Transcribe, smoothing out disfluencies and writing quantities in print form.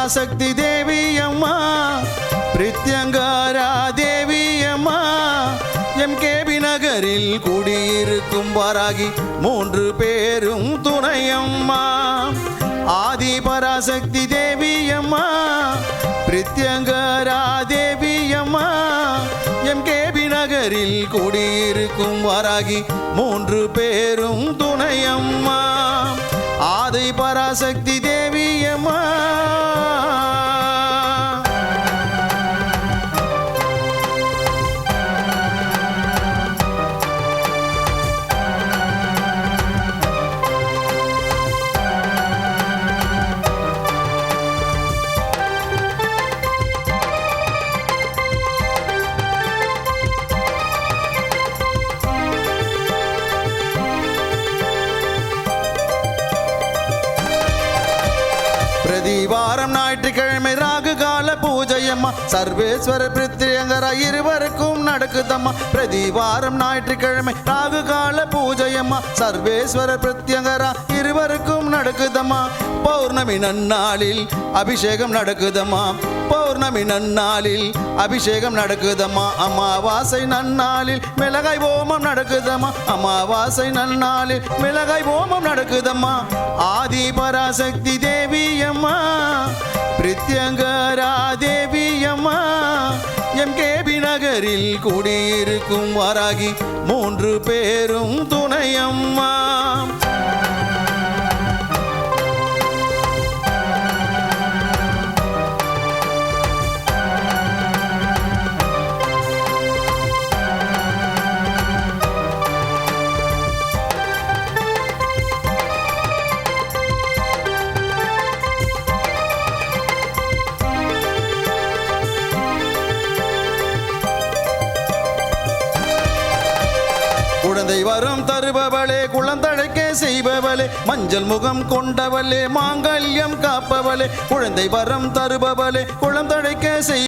பராசக்தி தேவி அம்மா பிரித்யங்காரா தேவி அம்மா எம்கேபி நகரில் குடியிருக்கும் வாராகி 3 பேரும் துணையம்மா ஆதி பராசக்தி தேவி அம்மா பிரித்யங்காரா தேவி அம்மா எம்கேபி நகரில் குடியிருக்கும் வாராகி 3 பேரும் துணையம்மா ஆதி பராசக்தி தேவி அம்மா பிரதிவாரம் ஞாயிற்றுக்கிழமை ராகு கால பூஜையம்மா சர்வேஸ்வர பிரித்யங்கரா இருவருக்கும் நடக்குதம்மா பிரதிவாரம் ஞாயிற்றுக்கிழமை ராகு கால பூஜையம்மா சர்வேஸ்வர பிரித்யங்கரா இருவருக்கும் நடக்குதம்மா பௌர்ணமி நன்னாளில் அபிஷேகம் நடக்குதம்மா பௌர்ணமி நன்னாளில் அபிஷேகம் நடக்குதம்மா அமாவாசை நன்னாளில் மிளகாய் ஓமம் நடக்குதம்மா அமாவாசை நன்னாளில் மிளகாய் ஓமம் நடக்குதம்மா ஆதி பராசக்தி தேவி அம்மா பிரித்யங்கரா தேவி அம்மா எம்கேபி நகரில் குடியிருக்கும் வாராகி 3 பேரும் துணையம்மா குழந்தை வரம் தருபவளே குழந்தழைக்க செய்பவளே மஞ்சள் முகம் கொண்டவளே மாங்கல்யம் காப்பவளே குழந்தை வரம் தருபவளே குழந்தழைக்க செய்